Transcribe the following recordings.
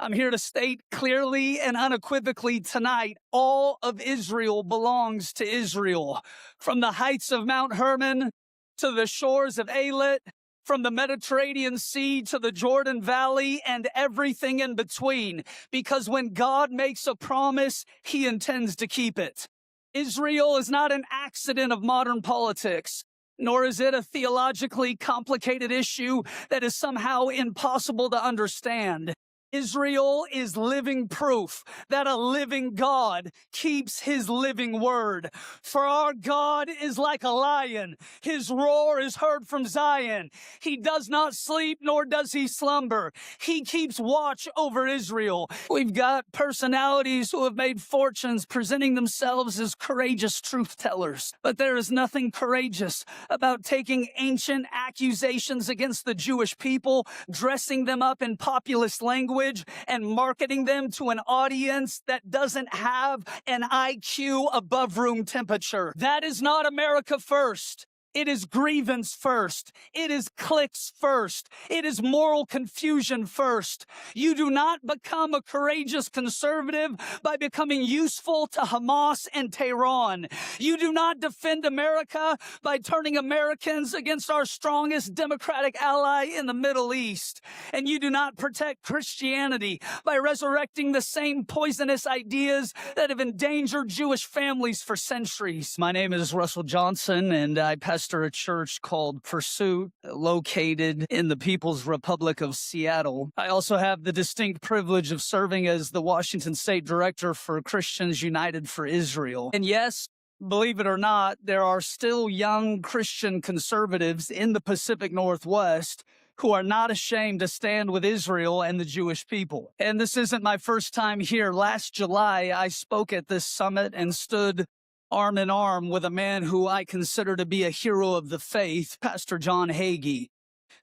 I'm here to state clearly and unequivocally tonight, all of Israel belongs to Israel. From the heights of Mount Hermon to the shores of Eilat, from the Mediterranean Sea to the Jordan Valley and everything in between. Because when God makes a promise, he intends to keep it. Israel is not an accident of modern politics, nor is it a theologically complicated issue that is somehow impossible to understand. Israel is living proof that a living God keeps his living word. For our God is like a lion. His roar is heard from Zion. He does not sleep, nor does he slumber. He keeps watch over Israel. We've got personalities who have made fortunes presenting themselves as courageous truth tellers. But there is nothing courageous about taking ancient accusations against the Jewish people, dressing them up in populist language, and marketing them to an audience that doesn't have an IQ above room temperature. That is not America first. It is grievance first. It is cliques first. It is moral confusion first. You do not become a courageous conservative by becoming useful to Hamas and Tehran. You do not defend America by turning Americans against our strongest democratic ally in the Middle East. And you do not protect Christianity by resurrecting the same poisonous ideas that have endangered Jewish families for centuries. My name is Russell Johnson, and I pastor a church called Pursuit, located in the People's Republic of Seattle. I also have the distinct privilege of serving as the Washington State Director for Christians United for Israel. And yes, believe it or not, there are still young Christian conservatives in the Pacific Northwest who are not ashamed to stand with Israel and the Jewish people. And this isn't my first time here. Last July, I spoke at this summit and stood arm in arm with a man who I consider to be a hero of the faith, Pastor John Hagee.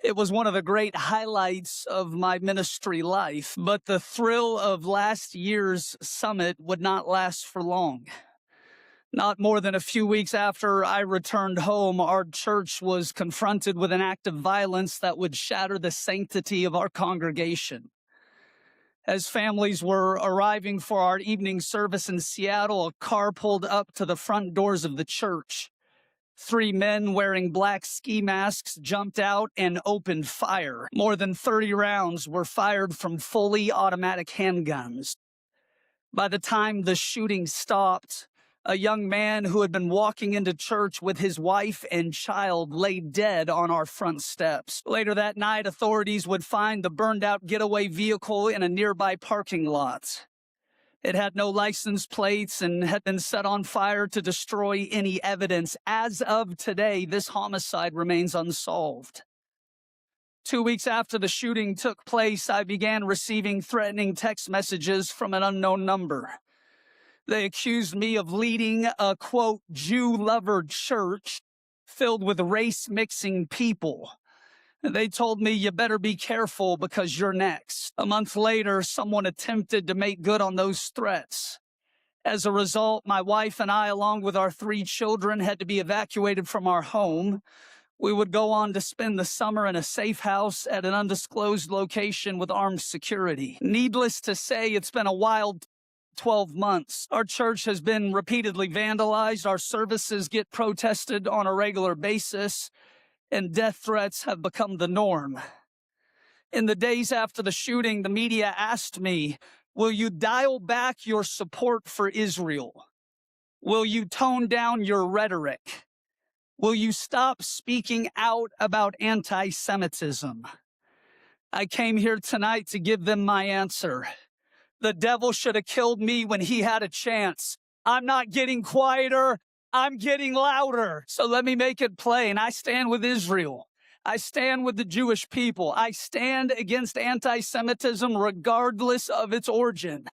It was one of the great highlights of my ministry life, but the thrill of last year's summit would not last for long. Not more than a few weeks after I returned home, our church was confronted with an act of violence that would shatter the sanctity of our congregation. As families were arriving for our evening service in Seattle, a car pulled up to the front doors of the church. 3 men wearing black ski masks jumped out and opened fire. More than 30 rounds were fired from fully automatic handguns. By the time the shooting stopped, a young man who had been walking into church with his wife and child lay dead on our front steps. Later that night, authorities would find the burned-out getaway vehicle in a nearby parking lot. It had no license plates and had been set on fire to destroy any evidence. As of today, this homicide remains unsolved. 2 weeks after the shooting took place, I began receiving threatening text messages from an unknown number. They accused me of leading a, quote, Jew-lover church filled with race-mixing people. They told me, you better be careful because you're next. A month later, someone attempted to make good on those threats. As a result, my wife and I, along with our 3 children, had to be evacuated from our home. We would go on to spend the summer in a safe house at an undisclosed location with armed security. Needless to say, it's been a wild 12 months. Our church has been repeatedly vandalized. Our services get protested on a regular basis, and death threats have become the norm. In the days after the shooting, the media asked me, will you dial back your support for Israel? Will you tone down your rhetoric? Will you stop speaking out about antisemitism? I came here tonight to give them my answer. The devil should have killed me when he had a chance. I'm not getting quieter. I'm getting louder. So let me make it plain. I stand with Israel. I stand with the Jewish people. I stand against anti-Semitism regardless of its origin.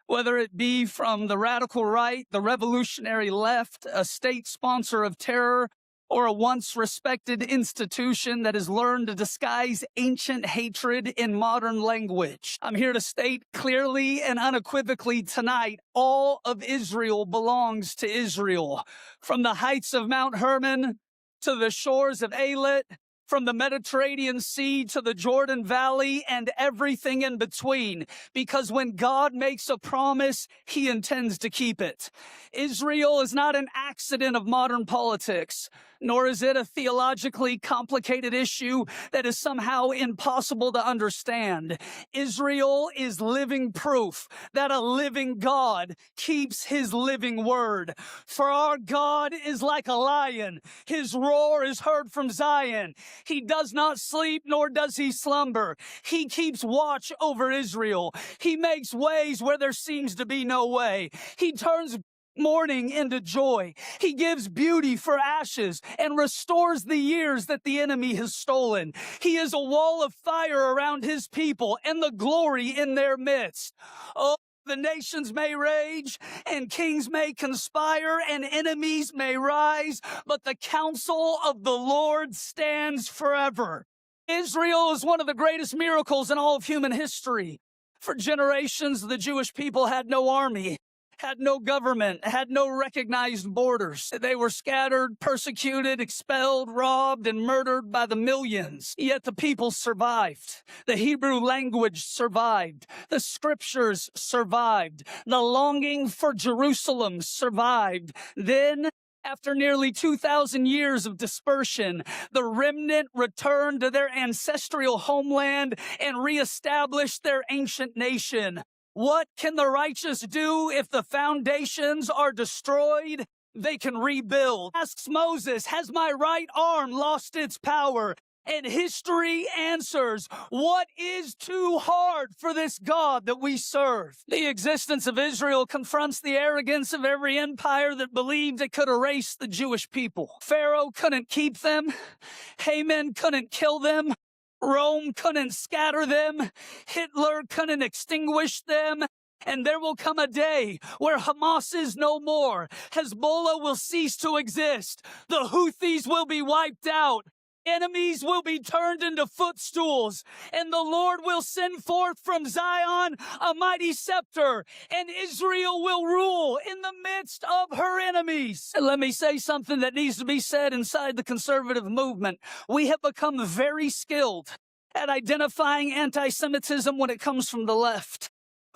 Whether it be from the radical right, the revolutionary left, a state sponsor of terror, or a once respected institution that has learned to disguise ancient hatred in modern language. I'm here to state clearly and unequivocally tonight, all of Israel belongs to Israel. From the heights of Mount Hermon to the shores of Eilat, from the Mediterranean Sea to the Jordan Valley and everything in between, because when God makes a promise, he intends to keep it. Israel is not an accident of modern politics, nor is it a theologically complicated issue that is somehow impossible to understand. Israel is living proof that a living God keeps his living word. For our God is like a lion. His roar is heard from Zion. He does not sleep, nor does he slumber. He keeps watch over Israel. He makes ways where there seems to be no way. He turns mourning into joy. He gives beauty for ashes and restores the years that the enemy has stolen. He is a wall of fire around his people and the glory in their midst. Oh, the nations may rage, and kings may conspire, and enemies may rise, but the counsel of the Lord stands forever. Israel is one of the greatest miracles in all of human history. For generations, the Jewish people had no army, had no government, had no recognized borders. They were scattered, persecuted, expelled, robbed, and murdered by the millions. Yet the people survived. The Hebrew language survived. The scriptures survived. The longing for Jerusalem survived. Then, after nearly 2,000 years of dispersion, the remnant returned to their ancestral homeland and reestablished their ancient nation. What can the righteous do if the foundations are destroyed? They can rebuild. Asks Moses, has my right arm lost its power? And history answers, what is too hard for this God that we serve? The existence of Israel confronts the arrogance of every empire that believed it could erase the Jewish people. Pharaoh couldn't keep them. Haman couldn't kill them. Rome couldn't scatter them. Hitler couldn't extinguish them. And there will come a day where Hamas is no more. Hezbollah will cease to exist. The Houthis will be wiped out. Enemies will be turned into footstools, and the Lord will send forth from Zion a mighty scepter, and Israel will rule in the midst of her enemies. And let me say something that needs to be said inside the conservative movement. We have become very skilled at identifying anti-Semitism when it comes from the left,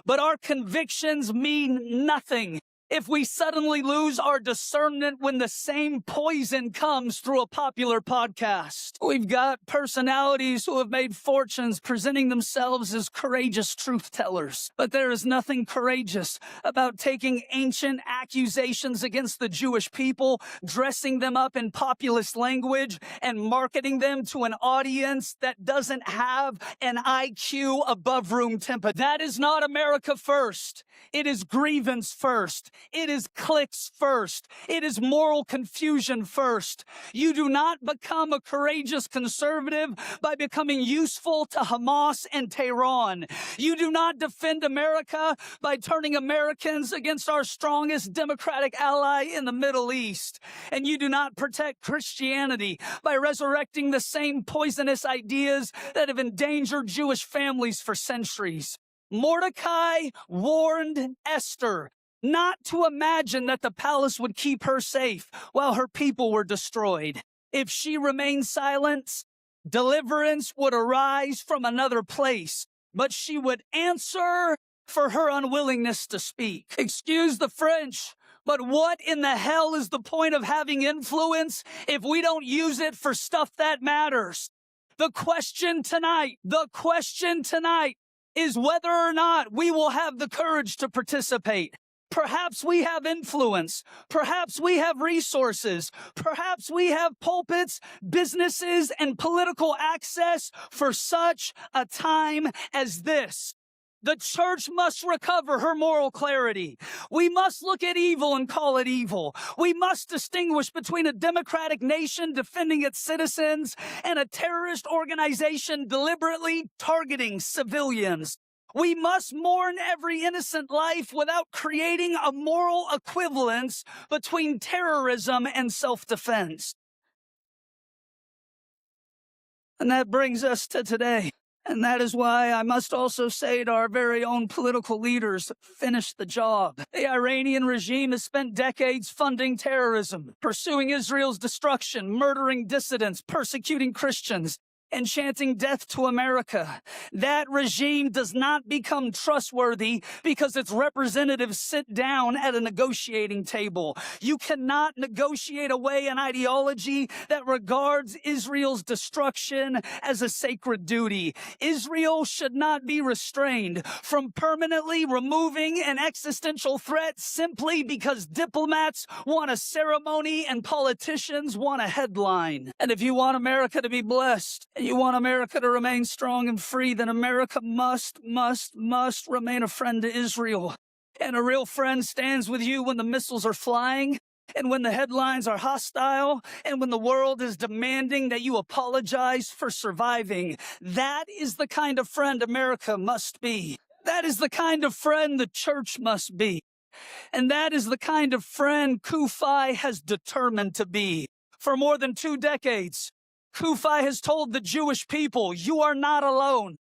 but our convictions mean nothing if we suddenly lose our discernment when the same poison comes through a popular podcast. We've got personalities who have made fortunes presenting themselves as courageous truth tellers. But there is nothing courageous about taking ancient accusations against the Jewish people, dressing them up in populist language, and marketing them to an audience that doesn't have an IQ above room temperature. That is not America first. It is grievance first. It is cliques first. It is moral confusion first. You do not become a courageous conservative by becoming useful to Hamas and Tehran. You do not defend America by turning Americans against our strongest democratic ally in the Middle East. And you do not protect Christianity by resurrecting the same poisonous ideas that have endangered Jewish families for centuries. Mordecai warned Esther not to imagine that the palace would keep her safe while her people were destroyed. If she remained silent, deliverance would arise from another place, but she would answer for her unwillingness to speak. Excuse the French, but what in the hell is the point of having influence if we don't use it for stuff that matters? The question tonight is whether or not we will have the courage to participate. Perhaps we have influence. Perhaps we have resources. Perhaps we have pulpits, businesses, and political access for such a time as this. The church must recover her moral clarity. We must look at evil and call it evil. We must distinguish between a democratic nation defending its citizens and a terrorist organization deliberately targeting civilians. We must mourn every innocent life without creating a moral equivalence between terrorism and self-defense. And that brings us to today. And that is why I must also say to our very own political leaders, finish the job. The Iranian regime has spent decades funding terrorism, pursuing Israel's destruction, murdering dissidents, persecuting Christians, and chanting death to America. That regime does not become trustworthy because its representatives sit down at a negotiating table. You cannot negotiate away an ideology that regards Israel's destruction as a sacred duty. Israel should not be restrained from permanently removing an existential threat simply because diplomats want a ceremony and politicians want a headline. And if you want America to be blessed, you want America to remain strong and free, then America must remain a friend to Israel. And a real friend stands with you when the missiles are flying, and when the headlines are hostile, and when the world is demanding that you apologize for surviving. That is the kind of friend America must be. That is the kind of friend the church must be. And that is the kind of friend CUFI has determined to be. For more than 2 decades, CUFI has told the Jewish people, you are not alone.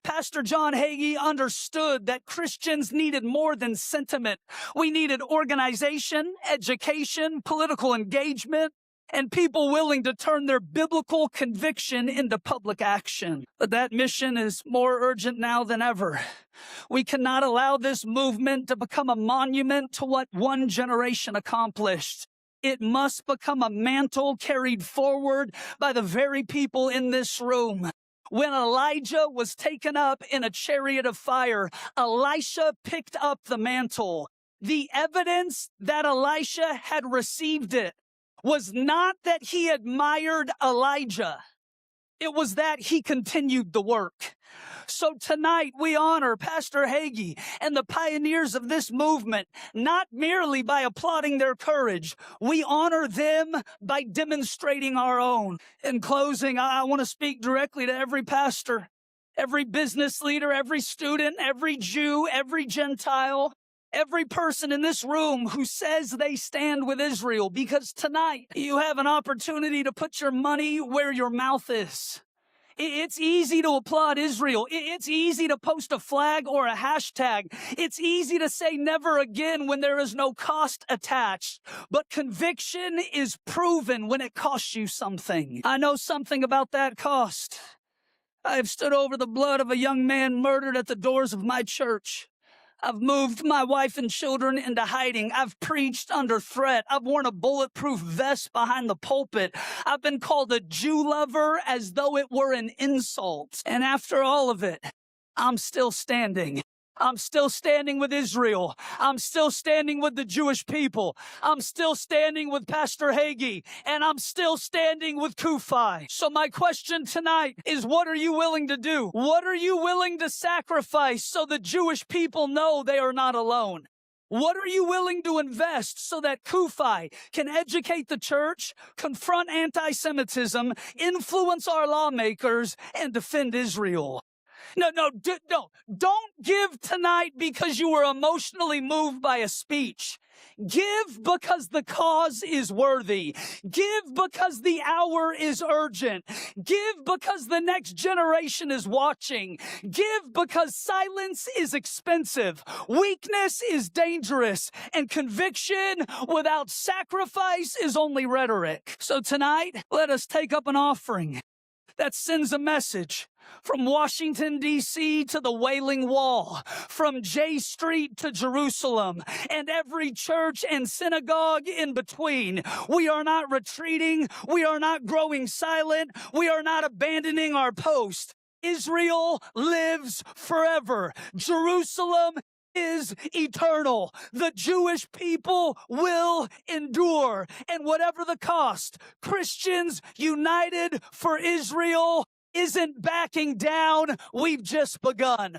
Pastor John Hagee understood that Christians needed more than sentiment. We needed organization, education, political engagement, and people willing to turn their biblical conviction into public action. But that mission is more urgent now than ever. We cannot allow this movement to become a monument to what one generation accomplished. It must become a mantle carried forward by the very people in this room. When Elijah was taken up in a chariot of fire, Elisha picked up the mantle. The evidence that Elisha had received it was not that he admired Elijah. It was that he continued the work. So tonight we honor Pastor Hagee and the pioneers of this movement, not merely by applauding their courage. We honor them by demonstrating our own. In closing, I want to speak directly to every pastor, every business leader, every student, every Jew, every Gentile, every person in this room who says they stand with Israel, because tonight you have an opportunity to put your money where your mouth is. It's easy to applaud Israel. It's easy to post a flag or a hashtag. It's easy to say never again when there is no cost attached. But conviction is proven when it costs you something. I know something about that cost. I have stood over the blood of a young man murdered at the doors of my church. I've moved my wife and children into hiding. I've preached under threat. I've worn a bulletproof vest behind the pulpit. I've been called a Jew lover as though it were an insult. And after all of it, I'm still standing. I'm still standing with Israel. I'm still standing with the Jewish people. I'm still standing with Pastor Hagee. And I'm still standing with CUFI. So my question tonight is, what are you willing to do? What are you willing to sacrifice so the Jewish people know they are not alone? What are you willing to invest so that CUFI can educate the church, confront antisemitism, influence our lawmakers, and defend Israel? No, don't give tonight because you were emotionally moved by a speech. Give because the cause is worthy. Give because the hour is urgent. Give because the next generation is watching. Give because silence is expensive. Weakness is dangerous. And conviction without sacrifice is only rhetoric. So tonight, let us take up an offering that sends a message from Washington, D.C. to the Wailing Wall, from J Street to Jerusalem, and every church and synagogue in between. We are not retreating. We are not growing silent. We are not abandoning our post. Israel lives forever. Jerusalem is eternal. The Jewish people will endure. And whatever the cost, Christians united for Israel isn't backing down. We've just begun.